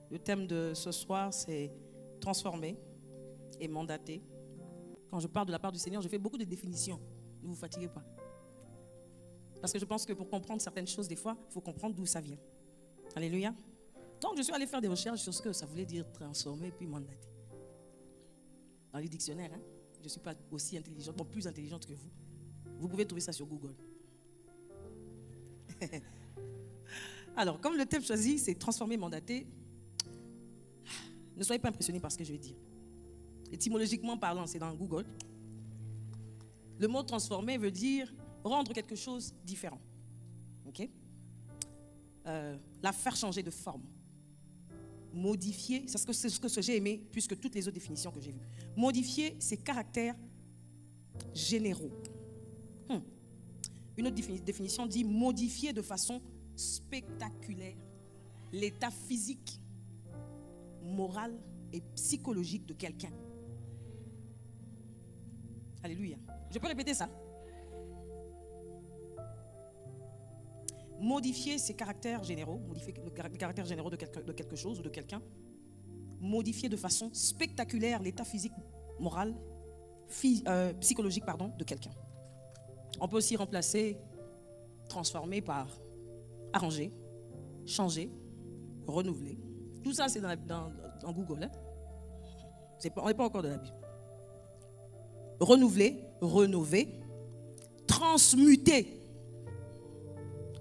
Le thème de ce soir, c'est transformer et mandater. Quand je parle de la part du Seigneur, je fais beaucoup de définitions. Ne vous fatiguez pas. Parce que je pense que pour comprendre certaines choses, des fois, il faut comprendre d'où ça vient. Alléluia. Donc, je suis allé faire des recherches sur ce que ça voulait dire transformer puis mandater. Dans les dictionnaires, hein? Je ne suis pas aussi intelligente, bon, plus intelligente que vous. Vous pouvez trouver ça sur Google. Alors, comme le thème choisi, c'est transformer, mandater, ne soyez pas impressionnés par ce que je vais dire. Étymologiquement parlant, c'est dans Google. Le mot transformer veut dire rendre quelque chose différent. Ok? La faire changer de forme. Modifier, c'est ce que j'ai aimé plus que toutes les autres définitions que j'ai vues. Modifier ses caractères généraux. Une autre définition dit modifier de façon spectaculaire l'état physique, moral et psychologique de quelqu'un. Alléluia. Je peux répéter ça? Modifier ses caractères généraux, modifier les caractères généraux de quelque chose ou de quelqu'un. Modifier de façon spectaculaire l'état physique, moral, psychologique de quelqu'un. On peut aussi remplacer, transformer par arranger, changer, renouveler. Tout ça, c'est dans Google. Hein? On n'est pas encore dans la Bible. Renouveler, rénover, transmuter.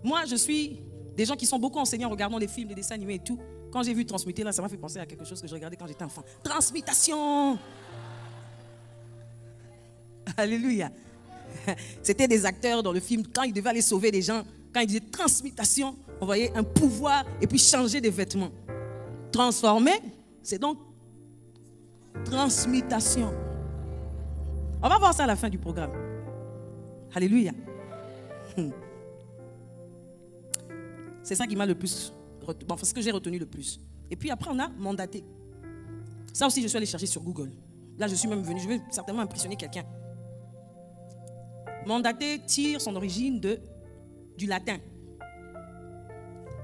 Moi, je suis des gens qui sont beaucoup enseignés en regardant des films, des dessins animés et tout. Quand j'ai vu transmuter, là, ça m'a fait penser à quelque chose que je regardais quand j'étais enfant. Transmutation! Alléluia! C'était des acteurs dans le film, quand ils devaient aller sauver des gens, quand ils disaient transmutation, on voyait un pouvoir et puis changer des vêtements. Transformer, c'est donc transmutation. On va voir ça à la fin du programme. Alléluia. C'est ça qui m'a le plus, ce que j'ai retenu le plus. Et puis après, on a mandaté. Ça aussi, je suis allé chercher sur Google. Là, je suis même venu, je vais certainement impressionner quelqu'un. Mandater tire son origine du latin.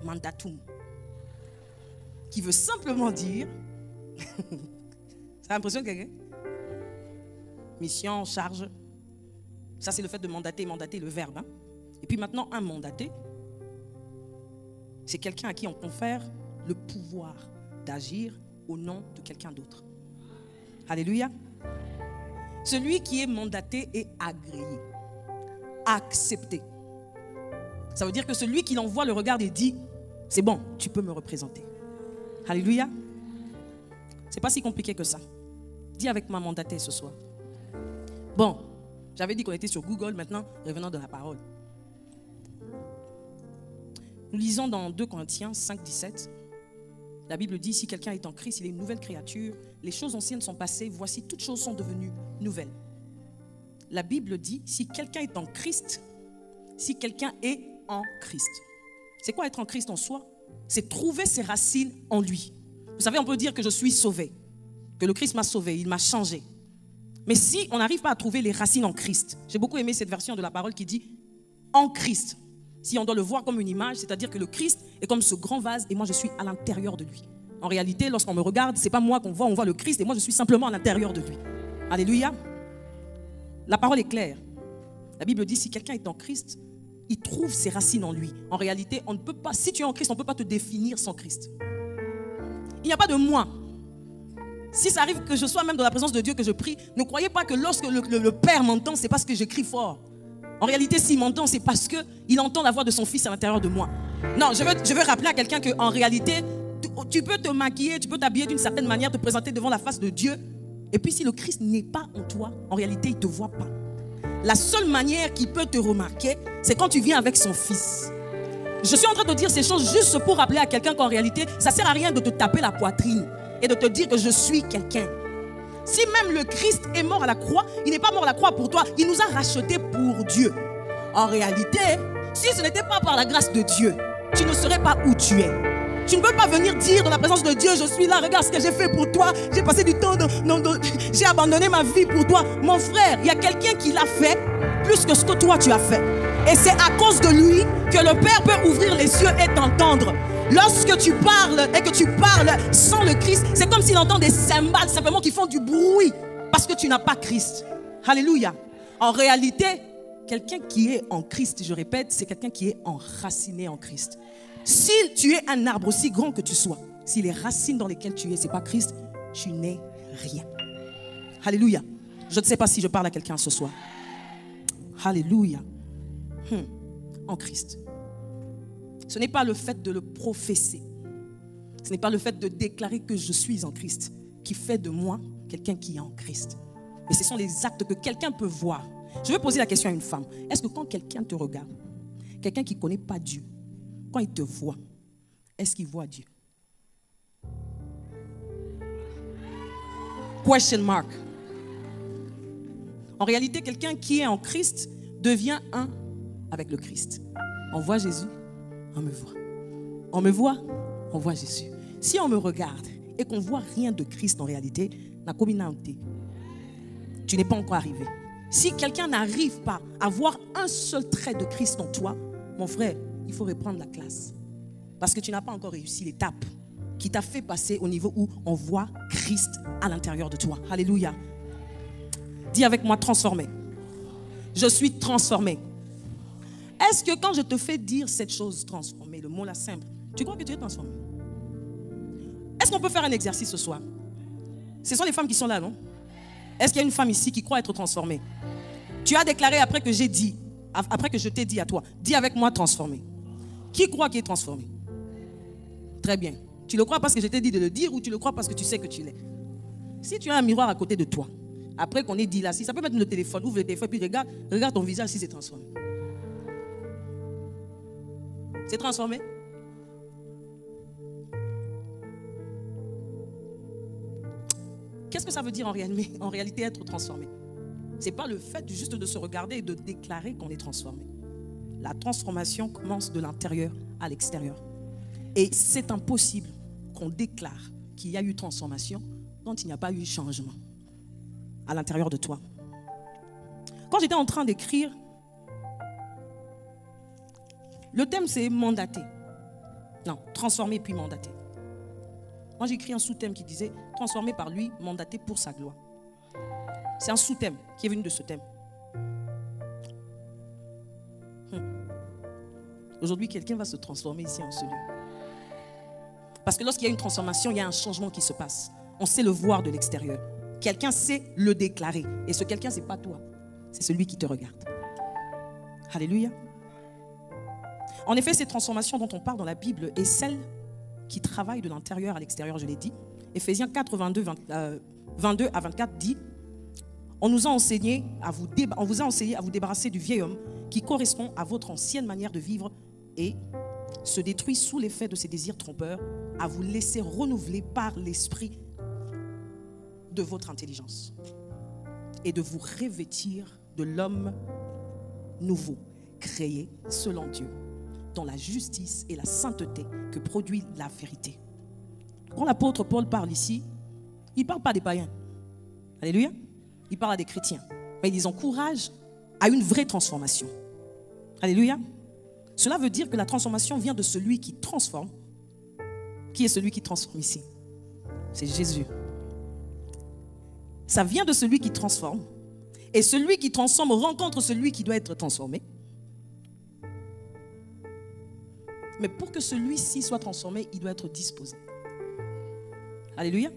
Mandatum. Qui veut simplement dire... Ça impressionne quelqu'un? Mission, charge. Ça, c'est le fait de mandater, le verbe. Hein? Et puis maintenant, un mandaté, c'est quelqu'un à qui on confère le pouvoir d'agir au nom de quelqu'un d'autre. Alléluia. Celui qui est mandaté est agréé, accepté. Ça veut dire que celui qui l'envoie le regarde et dit, c'est bon, tu peux me représenter. Alléluia. C'est pas si compliqué que ça. Dis avec ma mandatée ce soir. Bon, j'avais dit qu'on était sur Google, maintenant, revenons dans la parole. Nous lisons dans 2 Corinthiens 5, 17. La Bible dit, si quelqu'un est en Christ, il est une nouvelle créature. Les choses anciennes sont passées, voici toutes choses sont devenues nouvelles. La Bible dit, si quelqu'un est en Christ, si quelqu'un est en Christ. C'est quoi être en Christ en soi? C'est trouver ses racines en lui. Vous savez, on peut dire que je suis sauvé, que le Christ m'a sauvé, il m'a changé. Mais si on n'arrive pas à trouver les racines en Christ, j'ai beaucoup aimé cette version de la parole qui dit en Christ. Si on doit le voir comme une image, c'est-à-dire que le Christ est comme ce grand vase et moi je suis à l'intérieur de lui. En réalité, lorsqu'on me regarde, ce n'est pas moi qu'on voit, on voit le Christ et moi je suis simplement à l'intérieur de lui. Alléluia. La parole est claire. La Bible dit si quelqu'un est en Christ, il trouve ses racines en lui. En réalité, on ne peut pas, si tu es en Christ, on ne peut pas te définir sans Christ. Il n'y a pas de moi. Si ça arrive que je sois même dans la présence de Dieu, que je prie, ne croyez pas que lorsque le Père m'entend, c'est parce que je crie fort. En réalité, s'il m'entend, c'est parce qu'il entend la voix de son Fils à l'intérieur de moi. Non, je veux rappeler à quelqu'un qu'en réalité, tu peux te maquiller, tu peux t'habiller d'une certaine manière, te présenter devant la face de Dieu. Et puis si le Christ n'est pas en toi, en réalité, il ne te voit pas. La seule manière qu'il peut te remarquer, c'est quand tu viens avec son Fils. Je suis en train de dire ces choses juste pour rappeler à quelqu'un qu'en réalité, ça ne sert à rien de te taper la poitrine et de te dire que je suis quelqu'un. Si même le Christ est mort à la croix, il n'est pas mort à la croix pour toi, il nous a rachetés pour Dieu. En réalité, si ce n'était pas par la grâce de Dieu, tu ne serais pas où tu es. Tu ne peux pas venir dire dans la présence de Dieu, je suis là, regarde ce que j'ai fait pour toi, j'ai passé du temps, j'ai abandonné ma vie pour toi. Mon frère, il y a quelqu'un qui l'a fait plus que ce que toi tu as fait. Et c'est à cause de lui que le Père peut ouvrir les cieux et t'entendre. Lorsque tu parles et que tu parles sans le Christ, c'est comme s'il entend des cymbales simplement qui font du bruit parce que tu n'as pas Christ. Alléluia. En réalité, quelqu'un qui est en Christ, je répète, c'est quelqu'un qui est enraciné en Christ. Si tu es un arbre aussi grand que tu sois, si les racines dans lesquelles tu es, ce n'est pas Christ, tu n'es rien. Alléluia. Je ne sais pas si je parle à quelqu'un ce soir. Alléluia. En Christ. Ce n'est pas le fait de le professer. Ce n'est pas le fait de déclarer que je suis en Christ qui fait de moi quelqu'un qui est en Christ. Mais ce sont les actes que quelqu'un peut voir. Je vais poser la question à une femme. Est-ce que quand quelqu'un te regarde, quelqu'un qui ne connaît pas Dieu, quand il te voit, est-ce qu'il voit Dieu? Question mark. En réalité, quelqu'un qui est en Christ devient un avec le Christ. On voit Jésus, on me voit. On me voit, on voit Jésus. Si on me regarde et qu'on ne voit rien de Christ en réalité, tu n'es pas encore arrivé. Si quelqu'un n'arrive pas à voir un seul trait de Christ en toi, mon frère, il faut reprendre la classe. Parce que tu n'as pas encore réussi l'étape qui t'a fait passer au niveau où on voit Christ à l'intérieur de toi. Alléluia. Dis avec moi, transformé. Je suis transformé. Est-ce que quand je te fais dire cette chose transformée, le mot là simple, tu crois que tu es transformé? Est-ce qu'on peut faire un exercice ce soir? Ce sont les femmes qui sont là, non? Est-ce qu'il y a une femme ici qui croit être transformée? Tu as déclaré après que j'ai dit, après que je t'ai dit à toi, dis avec moi transformé. Qui croit qu'il est transformé? Très bien. Tu le crois parce que je t'ai dit de le dire ou tu le crois parce que tu sais que tu l'es? Si tu as un miroir à côté de toi, après qu'on ait dit là, si ça peut mettre le téléphone, ouvre le téléphone, puis regarde ton visage si c'est transformé. C'est transformé? Qu'est-ce que ça veut dire en réalité être transformé? Ce n'est pas le fait juste de se regarder et de déclarer qu'on est transformé. La transformation commence de l'intérieur à l'extérieur. Et c'est impossible qu'on déclare qu'il y a eu transformation quand il n'y a pas eu changement à l'intérieur de toi. Quand j'étais en train d'écrire, le thème c'est mandater. Non, transformer puis mandater. Moi j'ai écrit un sous-thème qui disait transformer par lui, mandater pour sa gloire. C'est un sous-thème qui est venu de ce thème. Aujourd'hui, quelqu'un va se transformer ici en ce lieu. Parce que lorsqu'il y a une transformation, il y a un changement qui se passe. On sait le voir de l'extérieur. Quelqu'un sait le déclarer. Et ce quelqu'un, ce n'est pas toi. C'est celui qui te regarde. Alléluia. En effet, cette transformation dont on parle dans la Bible est celle qui travaille de l'intérieur à l'extérieur, je l'ai dit. Éphésiens 4, 22 à 24 dit: on vous a enseigné à vous débarrasser du vieil homme qui correspond à votre ancienne manière de vivre et se détruit sous l'effet de ses désirs trompeurs, à vous laisser renouveler par l'esprit de votre intelligence et de vous revêtir de l'homme nouveau, créé selon Dieu, dans la justice et la sainteté que produit la vérité. Quand l'apôtre Paul parle ici, il ne parle pas des païens. Alléluia. Il parle à des chrétiens. Mais ils encouragent à une vraie transformation. Alléluia. Cela veut dire que la transformation vient de celui qui transforme. Qui est celui qui transforme ici? C'est Jésus. Ça vient de celui qui transforme. Et celui qui transforme rencontre celui qui doit être transformé. Mais pour que celui-ci soit transformé, il doit être disposé. Alléluia.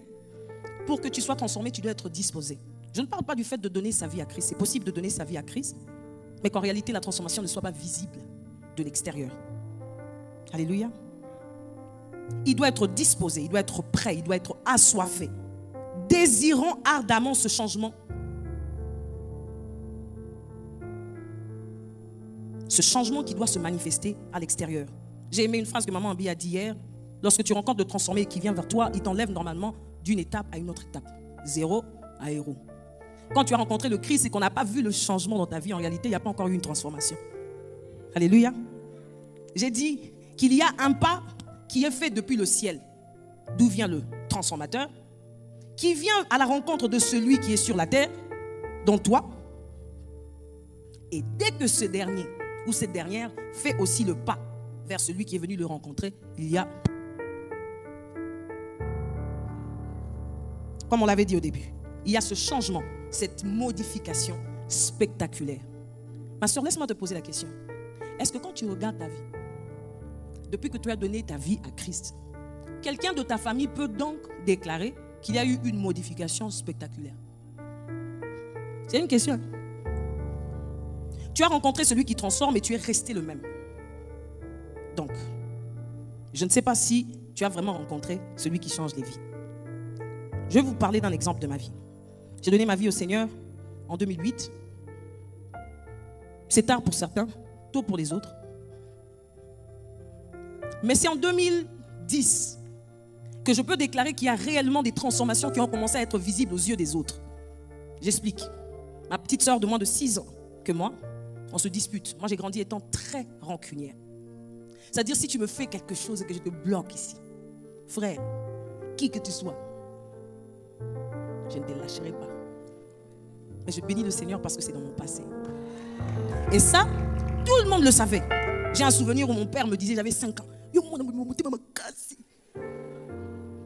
Pour que tu sois transformé, tu dois être disposé. Je ne parle pas du fait de donner sa vie à Christ. C'est possible de donner sa vie à Christ, mais qu'en réalité, la transformation ne soit pas visible de l'extérieur. Alléluia. Il doit être disposé, il doit être prêt, il doit être assoiffé, désirant ardemment ce changement. Ce changement qui doit se manifester à l'extérieur. J'ai aimé une phrase que maman Ambi a dit hier. Lorsque tu rencontres le transformé qui vient vers toi, il t'enlève normalement d'une étape à une autre étape. 0 à héros. Quand tu as rencontré le Christ et qu'on n'a pas vu le changement dans ta vie, en réalité, il n'y a pas encore eu une transformation. Alléluia. J'ai dit qu'il y a un pas qui est fait depuis le ciel, d'où vient le transformateur, qui vient à la rencontre de celui qui est sur la terre, dont toi. Et dès que ce dernier ou cette dernière fait aussi le pas vers celui qui est venu le rencontrer, il y a, comme on l'avait dit au début, il y a ce changement, cette modification spectaculaire. Ma soeur, laisse-moi te poser la question. Est-ce que quand tu regardes ta vie, depuis que tu as donné ta vie à Christ, quelqu'un de ta famille peut donc déclarer qu'il y a eu une modification spectaculaire? C'est une question. Tu as rencontré celui qui transforme et tu es resté le même. Donc, je ne sais pas si tu as vraiment rencontré celui qui change les vies. Je vais vous parler d'un exemple de ma vie. J'ai donné ma vie au Seigneur en 2008. C'est tard pour certains, tôt pour les autres. Mais c'est en 2010 que je peux déclarer qu'il y a réellement des transformations qui ont commencé à être visibles aux yeux des autres. J'explique. Ma petite sœur de moins de 6 ans que moi, on se dispute. Moi, j'ai grandi étant très rancunière. C'est-à-dire, si tu me fais quelque chose et que je te bloque ici, frère, qui que tu sois, je ne te lâcherai pas. Mais je bénis le Seigneur parce que c'est dans mon passé. Et ça, tout le monde le savait. J'ai un souvenir où mon père me disait, j'avais 5 ans.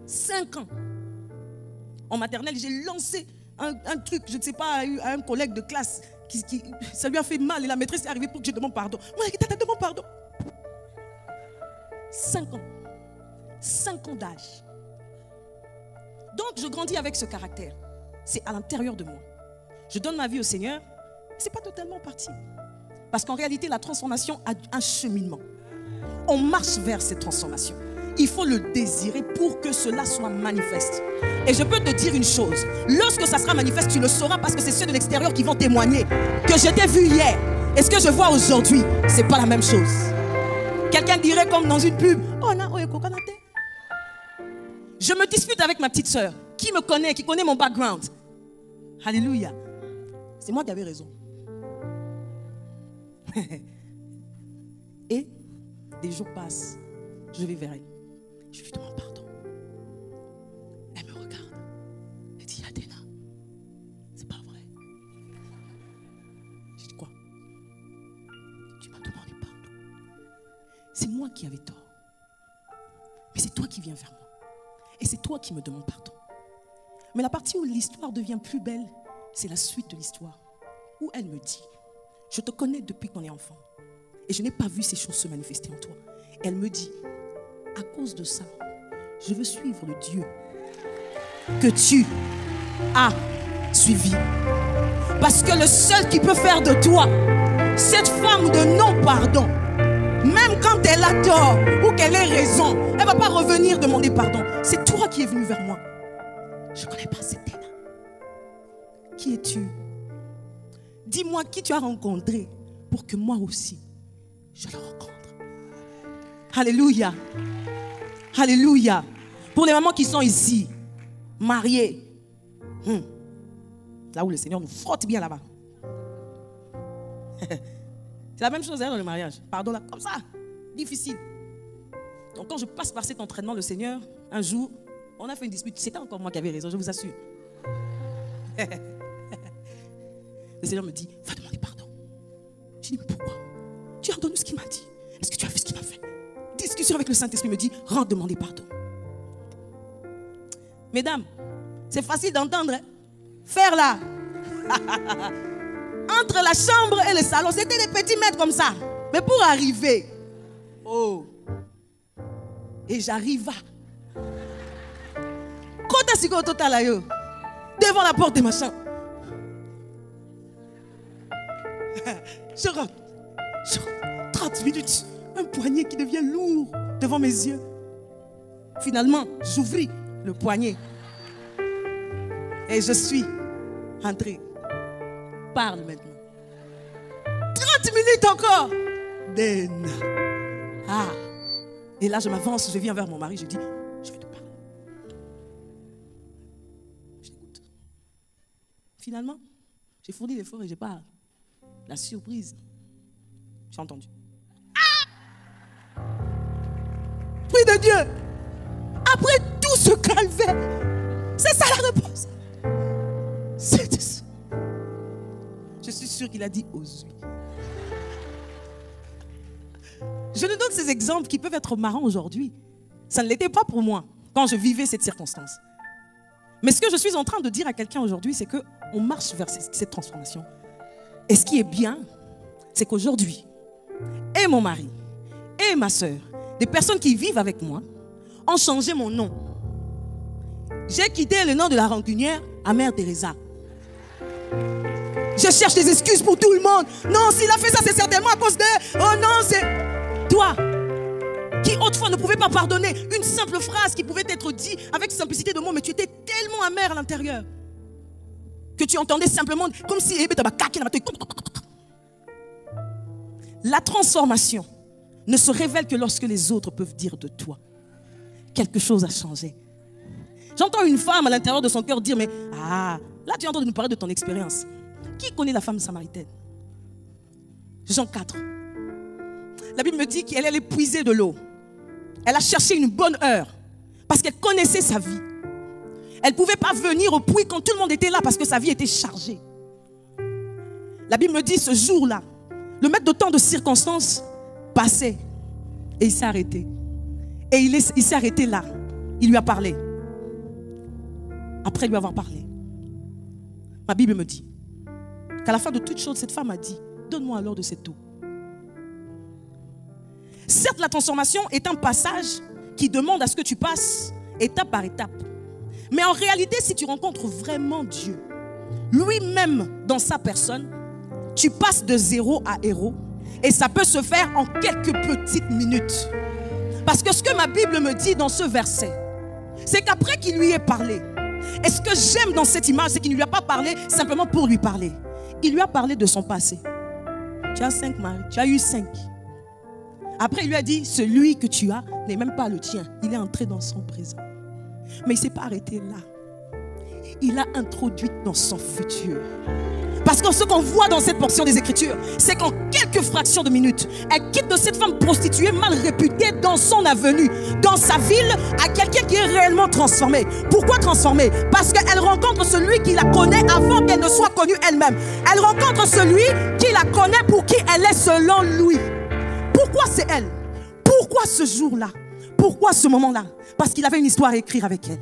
5 ans. En maternelle, j'ai lancé un truc, je ne sais pas, à un collègue de classe. Ça lui a fait mal et la maîtresse est arrivée pour que je demande pardon. Moi, je demande pardon. 5 ans. 5 ans d'âge. Donc, je grandis avec ce caractère. C'est à l'intérieur de moi. Je donne ma vie au Seigneur. Ce n'est pas totalement parti. Parce qu'en réalité, la transformation a un cheminement. On marche vers cette transformation. Il faut le désirer pour que cela soit manifeste. Et je peux te dire une chose. Lorsque ça sera manifeste, tu le sauras parce que c'est ceux de l'extérieur qui vont témoigner que je t'ai vu hier. Et ce que je vois aujourd'hui, ce n'est pas la même chose. Quelqu'un dirait comme dans une pub, je me dispute avec ma petite sœur qui me connaît, qui connaît mon background. Alléluia. C'est moi qui avais raison. Et des jours passent, je vais vers elle. Je lui demande pardon. Elle me regarde. Elle dit, Adena, c'est pas vrai. Je dis quoi? Tu m'as demandé pardon. C'est moi qui avais tort. Mais c'est toi qui viens vers moi. Et c'est toi qui me demandes pardon. Mais la partie où l'histoire devient plus belle, c'est la suite de l'histoire. Où elle me dit, je te connais depuis qu'on est enfant. Et je n'ai pas vu ces choses se manifester en toi. Elle me dit, à cause de ça, je veux suivre le Dieu que tu as suivi. Parce que le seul qui peut faire de toi cette femme de non-pardon, même quand elle a tort ou qu'elle ait raison, elle ne va pas revenir demander pardon. C'est toi qui es venu vers moi. Je ne connais pas cette Adena. Qui es-tu? Dis-moi qui tu as rencontré pour que moi aussi, je le rencontre. Alléluia. Alléluia. Pour les mamans qui sont ici, mariées, là où le Seigneur nous frotte bien là-bas. C'est la même chose dans le mariage. Pardon là, comme ça, difficile. Donc quand je passe par cet entraînement, le Seigneur, un jour, on a fait une dispute. C'était encore moi qui avais raison, je vous assure. Le Seigneur me dit, va demander pardon. Je dis, mais pourquoi? Tu as entendu ce qu'il m'a dit? Est-ce que tu as vu ce qu'il m'a fait? Discussion avec le Saint-Esprit me dit, rentre demander pardon. Mesdames, c'est facile d'entendre. Hein? Faire là. Entre la chambre et le salon, c'était des petits mètres comme ça. Mais pour arriver, oh, et j'arrive quand est-ce au total là, devant la porte de ma chambre. Je rentre 30 minutes, un poignet qui devient lourd devant mes yeux. Finalement, j'ouvris le poignet et je suis entrée. Parle maintenant. 30 minutes encore. Dena. Ah. Et là, je m'avance, je viens vers mon mari, je dis, je vais te parler. J'écoute. Finalement, j'ai fourni l'effort et je parle. La surprise. J'ai entendu. Ah! Prix de Dieu. Après tout ce calvaire, c'est ça la réponse. C'était ça. Je suis sûr qu'il a dit aux huiles. Je nous donne ces exemples qui peuvent être marrants aujourd'hui. Ça ne l'était pas pour moi quand je vivais cette circonstance. Mais ce que je suis en train de dire à quelqu'un aujourd'hui, c'est qu'on marche vers cette transformation. Et ce qui est bien, c'est qu'aujourd'hui, et mon mari, et ma soeur, des personnes qui vivent avec moi, ont changé mon nom. J'ai quitté le nom de la rancunière à Mère Teresa. Je cherche des excuses pour tout le monde. Non, s'il a fait ça, c'est certainement à cause de... Oh non, c'est... Toi, qui autrefois ne pouvais pas pardonner une simple phrase qui pouvait être dite avec simplicité de mots, mais tu étais tellement amer à l'intérieur que tu entendais simplement comme si... La transformation ne se révèle que lorsque les autres peuvent dire de toi. Quelque chose a changé. J'entends une femme à l'intérieur de son cœur dire, mais là tu es en train de nous parler de ton expérience. Qui connaît la femme samaritaine? Jean 4. La Bible me dit qu'elle allait puiser de l'eau. Elle a cherché une bonne heure parce qu'elle connaissait sa vie. Elle ne pouvait pas venir au puits quand tout le monde était là parce que sa vie était chargée. La Bible me dit ce jour-là, le maître de temps de circonstances passait et il s'est arrêté. Et il s'est arrêté là. Il lui a parlé. Après lui avoir parlé, ma Bible me dit qu'à la fin de toute chose, cette femme a dit, donne-moi alors de cette eau. Certes, la transformation est un passage qui demande à ce que tu passes étape par étape. Mais en réalité, si tu rencontres vraiment Dieu, lui-même dans sa personne, tu passes de zéro à héros et ça peut se faire en quelques petites minutes. Parce que ce que ma Bible me dit dans ce verset, c'est qu'après qu'il lui ait parlé, et ce que j'aime dans cette image, c'est qu'il ne lui a pas parlé simplement pour lui parler. Il lui a parlé de son passé. Tu as 5 maris, tu as eu 5. Après, il lui a dit, celui que tu as n'est même pas le tien. Il est entré dans son présent. Mais il ne s'est pas arrêté là. Il l'a introduit dans son futur. Parce que ce qu'on voit dans cette portion des Écritures, c'est qu'en quelques fractions de minutes, elle quitte de cette femme prostituée mal réputée dans son avenue, dans sa ville, à quelqu'un qui est réellement transformé. Pourquoi transformé? Parce qu'elle rencontre celui qui la connaît avant qu'elle ne soit connue elle-même. Elle rencontre celui qui la connaît pour qui elle est selon lui. Pourquoi c'est elle? Pourquoi ce jour-là? Pourquoi ce moment-là? Parce qu'il avait une histoire à écrire avec elle.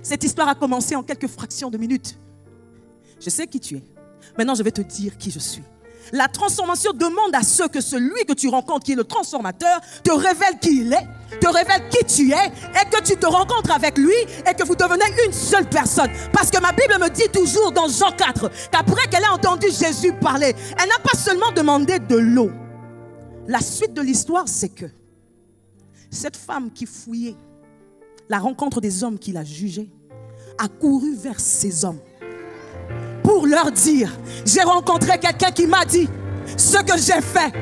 Cette histoire a commencé en quelques fractions de minutes. Je sais qui tu es. Maintenant, je vais te dire qui je suis. La transformation demande à ce que celui que tu rencontres, qui est le transformateur, te révèle qui il est, te révèle qui tu es, et que tu te rencontres avec lui, et que vous devenez une seule personne. Parce que ma Bible me dit toujours dans Jean 4, qu'après qu'elle ait entendu Jésus parler, elle n'a pas seulement demandé de l'eau. La suite de l'histoire, c'est que cette femme qui fouillait la rencontre des hommes qui la jugeaient, a couru vers ces hommes pour leur dire, j'ai rencontré quelqu'un qui m'a dit ce que j'ai fait.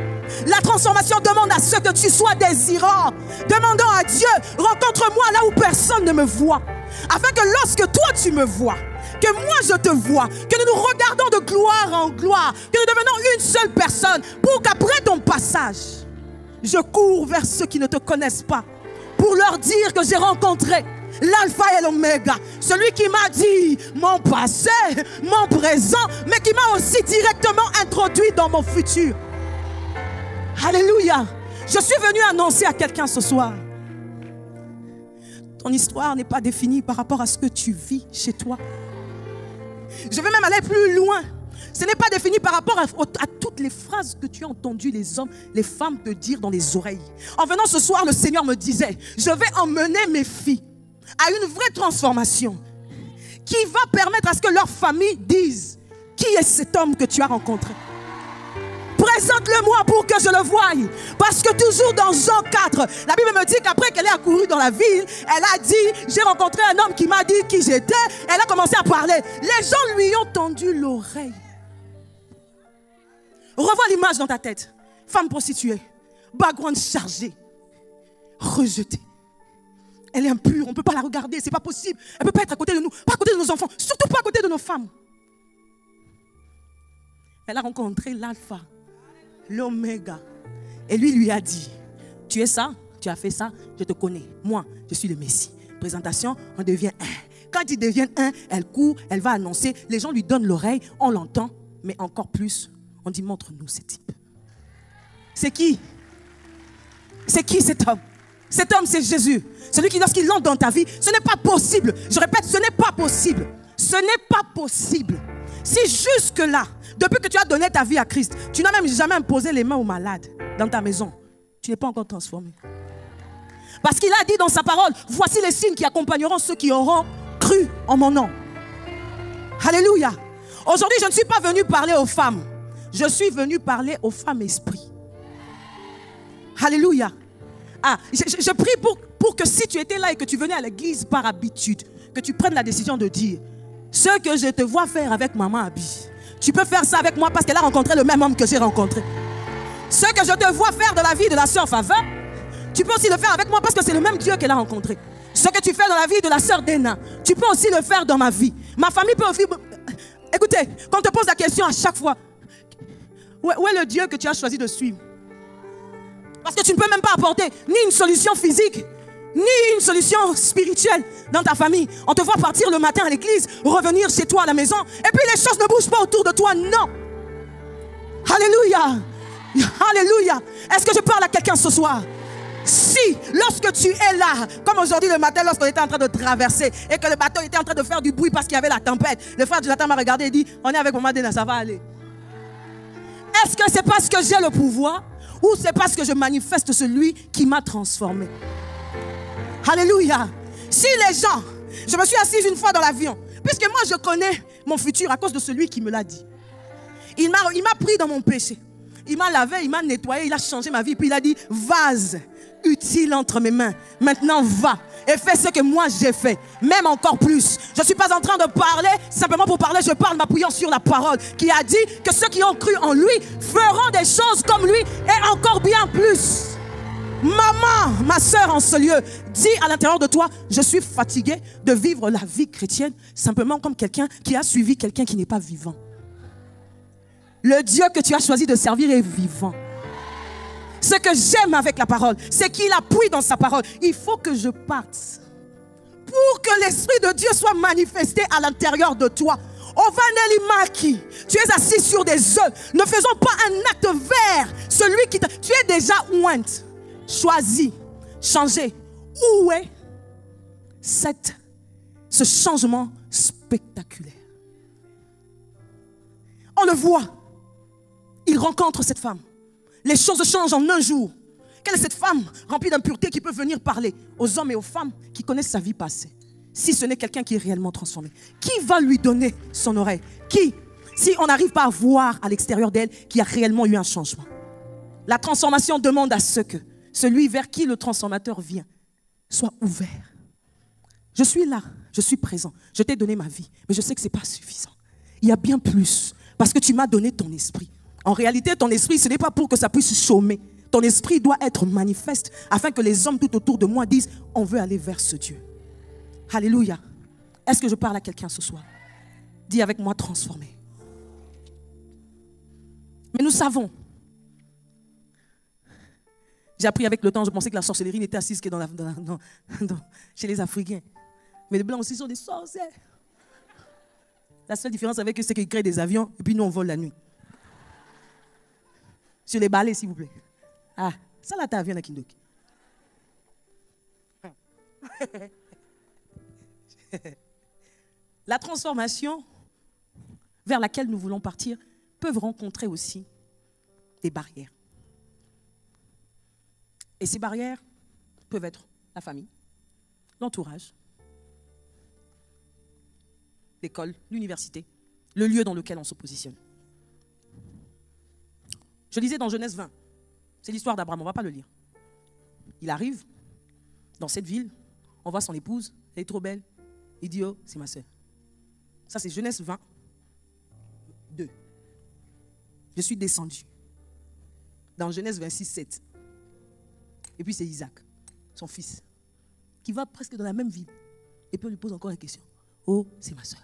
La transformation demande à ce que tu sois désirant. Demandons à Dieu, rencontre-moi là où personne ne me voit. Afin que lorsque toi tu me vois, que moi je te vois, que nous nous regardons de gloire en gloire, que nous devenons une seule personne, pour qu'après ton passage, je cours vers ceux qui ne te connaissent pas, pour leur dire que j'ai rencontré l'alpha et l'oméga, celui qui m'a dit mon passé, mon présent, mais qui m'a aussi directement introduit dans mon futur. Alléluia. Je suis venu annoncer à quelqu'un ce soir, ton histoire n'est pas définie par rapport à ce que tu vis chez toi. Je vais même aller plus loin. Ce n'est pas défini par rapport à toutes les phrases que tu as entendues les hommes, les femmes te dire dans les oreilles. En venant ce soir, le Seigneur me disait, je vais emmener mes filles à une vraie transformation qui va permettre à ce que leur famille dise, qui est cet homme que tu as rencontré? Présente-le-moi pour que je le voie. Parce que toujours dans Jean 4, la Bible me dit qu'après qu'elle est accourue dans la ville, elle a dit, j'ai rencontré un homme qui m'a dit qui j'étais. Elle a commencé à parler. Les gens lui ont tendu l'oreille. Revois l'image dans ta tête. Femme prostituée, background chargé, rejetée. Elle est impure, on ne peut pas la regarder, c'est pas possible. Elle ne peut pas être à côté de nous, pas à côté de nos enfants, surtout pas à côté de nos femmes. Elle a rencontré l'alpha, l'oméga. Et lui a dit, tu es ça, tu as fait ça, je te connais. Moi, je suis le Messie. Présentation, on devient un. Quand il devient un, elle court, elle va annoncer. Les gens lui donnent l'oreille, on l'entend. Mais encore plus, on dit, montre-nous ce type. C'est qui? C'est qui cet homme? Cet homme, c'est Jésus. Celui qui, lorsqu'il entre dans ta vie, ce n'est pas possible. Je répète, ce n'est pas possible. Ce n'est pas possible. Si jusque-là, depuis que tu as donné ta vie à Christ, tu n'as même jamais imposé les mains aux malades dans ta maison, tu n'es pas encore transformé. Parce qu'il a dit dans sa parole, voici les signes qui accompagneront ceux qui auront cru en mon nom. Alléluia. Aujourd'hui, je ne suis pas venu parler aux femmes. Je suis venu parler aux femmes esprits. Alléluia. Ah, je prie pour que si tu étais là et que tu venais à l'église par habitude, que tu prennes la décision de dire, ce que je te vois faire avec maman Abi, tu peux faire ça avec moi parce qu'elle a rencontré le même homme que j'ai rencontré. Ce que je te vois faire de la vie de la sœur Faveur, tu peux aussi le faire avec moi parce que c'est le même Dieu qu'elle a rencontré. Ce que tu fais dans la vie de la sœur Dena, tu peux aussi le faire dans ma vie. Ma famille peut aussi... Écoutez, quand on te pose la question à chaque fois, où est le Dieu que tu as choisi de suivre? Parce que tu ne peux même pas apporter ni une solution physique, ni une solution spirituelle dans ta famille. On te voit partir le matin à l'église, revenir chez toi à la maison, et puis les choses ne bougent pas autour de toi. Non. Alléluia. Alléluia. Est-ce que je parle à quelqu'un ce soir? Si, lorsque tu es là, comme aujourd'hui le matin, lorsqu'on était en train de traverser et que le bateau était en train de faire du bruit parce qu'il y avait la tempête, le frère Jonathan m'a regardé et dit, on est avec maman Dena, ça va aller. Est-ce que c'est parce que j'ai le pouvoir ou c'est parce que je manifeste celui qui m'a transformé? Alléluia. Si les gens, je me suis assise une fois dans l'avion, puisque moi je connais mon futur à cause de celui qui me l'a dit. Il m'a pris dans mon péché. Il m'a lavé, il m'a nettoyé, il a changé ma vie. Puis il a dit, vase utile entre mes mains. Maintenant va et fais ce que moi j'ai fait. Même encore plus. Je ne suis pas en train de parler simplement pour parler. Je parle m'appuyant sur la parole qui a dit que ceux qui ont cru en lui feront des choses comme lui et encore bien plus. Maman, ma soeur en ce lieu, dis à l'intérieur de toi, je suis fatigué de vivre la vie chrétienne simplement comme quelqu'un qui a suivi quelqu'un qui n'est pas vivant. Le Dieu que tu as choisi de servir est vivant. Ce que j'aime avec la parole, c'est qu'il appuie dans sa parole. Il faut que je parte pour que l'Esprit de Dieu soit manifesté à l'intérieur de toi. Ovaneli Maki, tu es assis sur des œufs. Ne faisons pas un acte vers celui qui tu es déjà ointe. Choisis, changez. Où est ce changement spectaculaire? On le voit. Il rencontre cette femme. Les choses changent en un jour. Quelle est cette femme remplie d'impureté qui peut venir parler aux hommes et aux femmes qui connaissent sa vie passée? Si ce n'est quelqu'un qui est réellement transformé, qui va lui donner son oreille? Qui? Si on n'arrive pas à voir à l'extérieur d'elle qu'il y a réellement eu un changement. La transformation demande à ce que celui vers qui le transformateur vient soit ouvert. Je suis là, je suis présent, je t'ai donné ma vie, mais je sais que ce n'est pas suffisant. Il y a bien plus, parce que tu m'as donné ton esprit. En réalité, ton esprit, ce n'est pas pour que ça puisse chômer. Ton esprit doit être manifeste afin que les hommes tout autour de moi disent, on veut aller vers ce Dieu. Alléluia. Est-ce que je parle à quelqu'un ce soir? Dis avec moi, transformé. Mais nous savons. J'ai appris avec le temps, je pensais que la sorcellerie n'était assise que chez les Africains. Mais les Blancs aussi sont des sorciers. La seule différence avec eux, c'est qu'ils créent des avions et puis nous, on vole la nuit. Sur les balais, s'il vous plaît. Ah, ça là, t'as avion à Kindoki. La transformation vers laquelle nous voulons partir peut rencontrer aussi des barrières. Et ces barrières peuvent être la famille, l'entourage, l'école, l'université, le lieu dans lequel on se positionne. Je lisais dans Genèse 20, c'est l'histoire d'Abraham, on ne va pas le lire. Il arrive dans cette ville, on voit son épouse, elle est trop belle, il dit, oh, c'est ma soeur. Ça c'est Genèse 20, 2. Je suis descendu dans Genèse 26, 7. Et puis c'est Isaac, son fils, qui va presque dans la même ville. Et puis on lui pose encore la question. Oh, c'est ma soeur.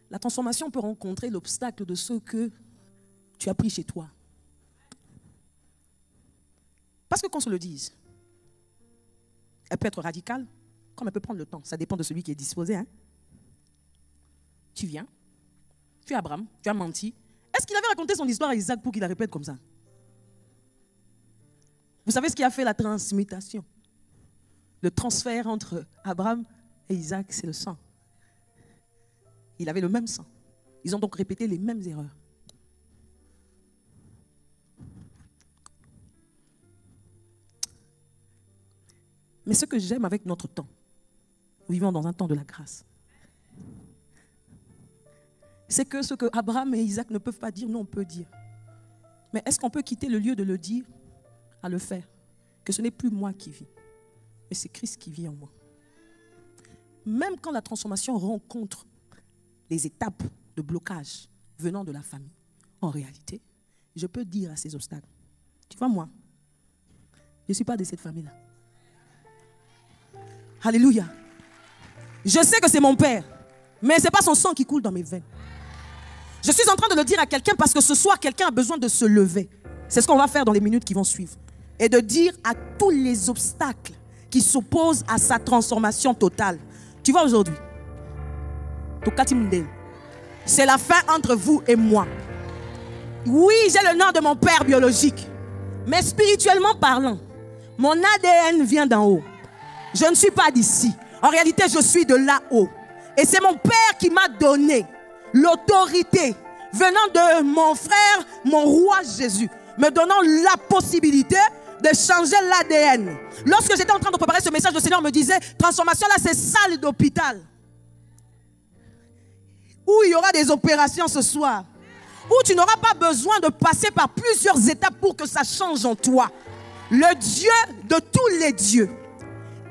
La transformation peut rencontrer l'obstacle de ce que tu as pris chez toi. Parce que qu'on se le dise, elle peut être radicale, comme elle peut prendre le temps. Ça dépend de celui qui est disposé. Hein? Tu viens, tu es Abraham, tu as menti. Est-ce qu'il avait raconté son histoire à Isaac pour qu'il la répète comme ça? Vous savez ce qui a fait la transmutation? Le transfert entre Abraham et Isaac, c'est le sang. Il avait le même sang. Ils ont donc répété les mêmes erreurs. Mais ce que j'aime avec notre temps, nous vivons dans un temps de la grâce, c'est que ce que Abraham et Isaac ne peuvent pas dire, nous on peut dire. Mais est-ce qu'on peut quitter le lieu de le dire à le faire? Que ce n'est plus moi qui vis, mais c'est Christ qui vit en moi. Même quand la transformation rencontre les étapes de blocage venant de la famille, en réalité, je peux dire à ces obstacles, tu vois moi, je ne suis pas de cette famille-là. Alléluia. Je sais que c'est mon père, mais ce n'est pas son sang qui coule dans mes veines. Je suis en train de le dire à quelqu'un parce que ce soir, quelqu'un a besoin de se lever. C'est ce qu'on va faire dans les minutes qui vont suivre. Et de dire à tous les obstacles qui s'opposent à sa transformation totale. Tu vois aujourd'hui, c'est la fin entre vous et moi. Oui, j'ai le nom de mon père biologique, mais spirituellement parlant, mon ADN vient d'en haut. Je ne suis pas d'ici. En réalité, je suis de là-haut. Et c'est mon père qui m'a donné l'autorité venant de mon frère, mon roi Jésus, me donnant la possibilité de changer l'ADN. Lorsque j'étais en train de préparer ce message, le Seigneur me disait, transformation là, c'est salle d'hôpital. Où il y aura des opérations ce soir. Où tu n'auras pas besoin de passer par plusieurs étapes pour que ça change en toi. Le Dieu de tous les dieux,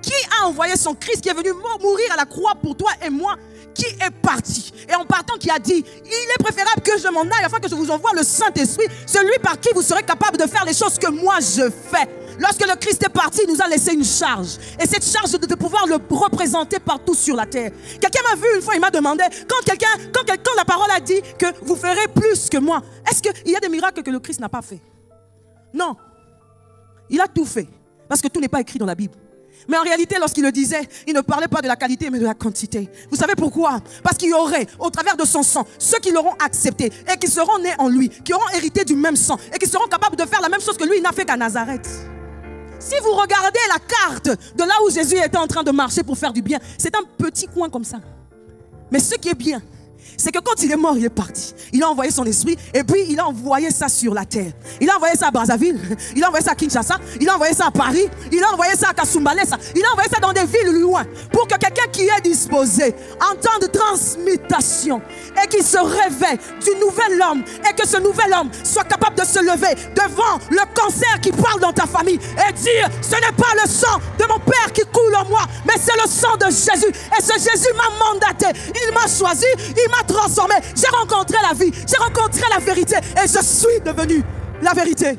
qui a envoyé son Christ, qui est venu mourir à la croix pour toi et moi, qui est parti. Et en partant, qui a dit, il est préférable que je m'en aille afin que je vous envoie le Saint-Esprit, celui par qui vous serez capable de faire les choses que moi je fais. Lorsque le Christ est parti, il nous a laissé une charge. Et cette charge de pouvoir le représenter partout sur la terre. Quelqu'un m'a vu une fois, il m'a demandé, quand la parole a dit que vous ferez plus que moi, est-ce qu'il y a des miracles que le Christ n'a pas fait? Non. Il a tout fait. Parce que tout n'est pas écrit dans la Bible. Mais en réalité, lorsqu'il le disait, il ne parlait pas de la qualité, mais de la quantité. Vous savez pourquoi? Parce qu'il y aurait, au travers de son sang, ceux qui l'auront accepté et qui seront nés en lui, qui auront hérité du même sang et qui seront capables de faire la même chose que lui, il n'a fait qu'à Nazareth. Si vous regardez la carte de là où Jésus était en train de marcher pour faire du bien, c'est un petit coin comme ça. Mais ce qui est bien, c'est que quand il est mort, il est parti. Il a envoyé son esprit et puis il a envoyé ça sur la terre. Il a envoyé ça à Brazzaville, il a envoyé ça à Kinshasa, il a envoyé ça à Paris, il a envoyé ça à Kasumbalesa, il a envoyé ça dans des villes loin pour que quelqu'un qui est disposé entende transmutation et qu'il se réveille du nouvel homme et que ce nouvel homme soit capable de se lever devant le cancer qui parle dans ta famille et dire, ce n'est pas le sang de mon père qui coule en moi, mais c'est le sang de Jésus. Et ce Jésus m'a mandaté, il m'a choisi, il m'a transformé. J'ai rencontré la vie, j'ai rencontré la vérité et je suis devenu la vérité.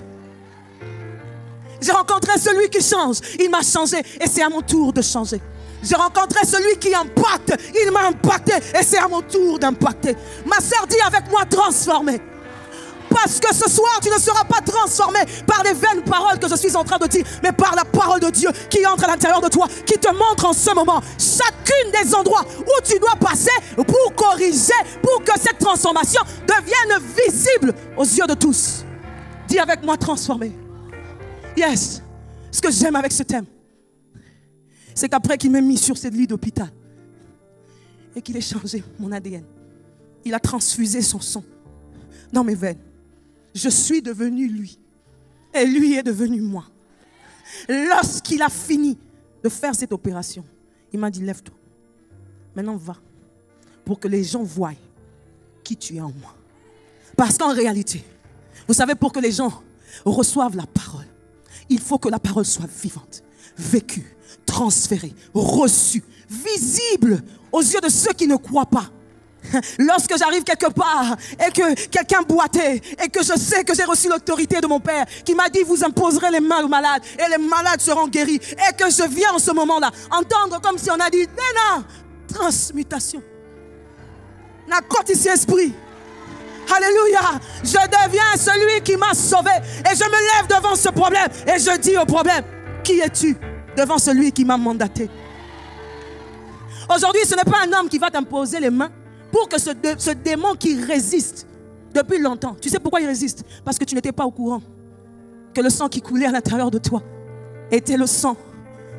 J'ai rencontré celui qui change, il m'a changé et c'est à mon tour de changer. J'ai rencontré celui qui impacte, il m'a impacté et c'est à mon tour d'impacter. Ma sœur dit avec moi, transformé. Parce que ce soir, tu ne seras pas transformé par les vaines paroles que je suis en train de dire, mais par la parole de Dieu qui entre à l'intérieur de toi, qui te montre en ce moment chacune des endroits où tu dois passer pour corriger, pour que cette transformation devienne visible aux yeux de tous. Dis avec moi, transformé. Yes. Ce que j'aime avec ce thème, c'est qu'après qu'il m'ait mis sur cette lit d'hôpital et qu'il ait changé mon ADN, il a transfusé son sang dans mes veines. Je suis devenu lui et lui est devenu moi. Lorsqu'il a fini de faire cette opération, il m'a dit, lève-toi. Maintenant va pour que les gens voient qui tu es en moi. Parce qu'en réalité, vous savez, pour que les gens reçoivent la parole, il faut que la parole soit vivante, vécue, transférée, reçue, visible aux yeux de ceux qui ne croient pas. Lorsque j'arrive quelque part et que quelqu'un boitait et que je sais que j'ai reçu l'autorité de mon père qui m'a dit, vous imposerez les mains aux malades et les malades seront guéris, et que je viens en ce moment-là entendre comme si on a dit, Nena, transmutation. Na côte ici esprit. Alléluia. Je deviens celui qui m'a sauvé et je me lève devant ce problème et je dis au problème, qui es-tu devant celui qui m'a mandaté? Aujourd'hui, ce n'est pas un homme qui va t'imposer les mains pour que ce démon qui résiste depuis longtemps. Tu sais pourquoi il résiste? Parce que tu n'étais pas au courant que le sang qui coulait à l'intérieur de toi était le sang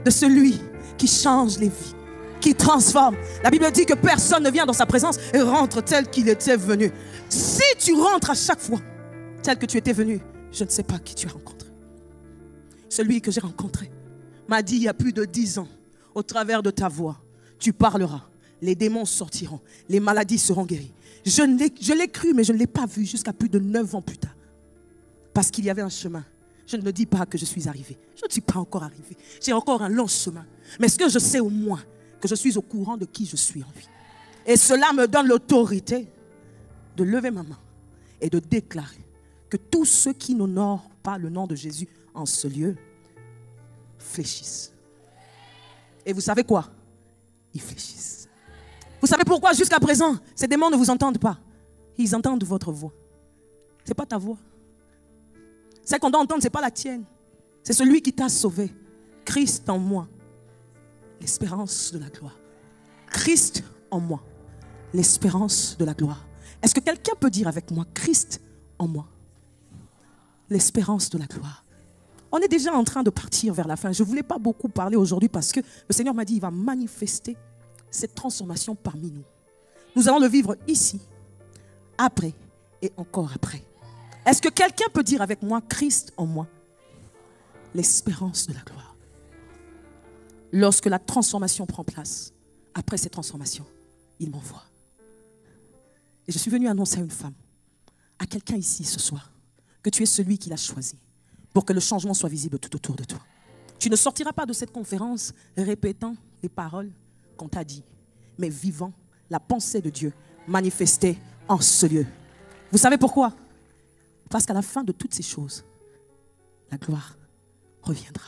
de celui qui change les vies, qui transforme. La Bible dit que personne ne vient dans sa présence et rentre tel qu'il était venu. Si tu rentres à chaque fois tel que tu étais venu, je ne sais pas qui tu as rencontré. Celui que j'ai rencontré m'a dit il y a plus de 10 ans, au travers de ta voix, tu parleras, les démons sortiront, les maladies seront guéries. Je l'ai cru, mais je ne l'ai pas vu jusqu'à plus de 9 ans plus tard. Parce qu'il y avait un chemin. Je ne dis pas que je suis arrivé. Je ne suis pas encore arrivé. J'ai encore un long chemin. Mais ce que je sais au moins, que je suis au courant de qui je suis en lui. Et cela me donne l'autorité de lever ma main et de déclarer que tous ceux qui n'honorent pas le nom de Jésus en ce lieu fléchissent. Et vous savez quoi? Ils fléchissent. Vous savez pourquoi jusqu'à présent, ces démons ne vous entendent pas? Ils entendent votre voix. Ce n'est pas ta voix. Celle qu'on doit entendre, ce n'est pas la tienne. C'est celui qui t'a sauvé. Christ en moi, l'espérance de la gloire. Christ en moi, l'espérance de la gloire. Est-ce que quelqu'un peut dire avec moi, Christ en moi, l'espérance de la gloire? On est déjà en train de partir vers la fin. Je ne voulais pas beaucoup parler aujourd'hui parce que le Seigneur m'a dit qu'il va manifester cette transformation parmi nous. Nous allons le vivre ici, après et encore après. Est-ce que quelqu'un peut dire avec moi, Christ en moi, l'espérance de la gloire? Lorsque la transformation prend place, après cette transformation, il m'envoie. Et je suis venu annoncer à une femme, à quelqu'un ici ce soir, que tu es celui qu'il a choisi pour que le changement soit visible tout autour de toi. Tu ne sortiras pas de cette conférence répétant les paroles qu'on t'a dit, mais vivant la pensée de Dieu manifestée en ce lieu. Vous savez pourquoi? Parce qu'à la fin de toutes ces choses, la gloire reviendra.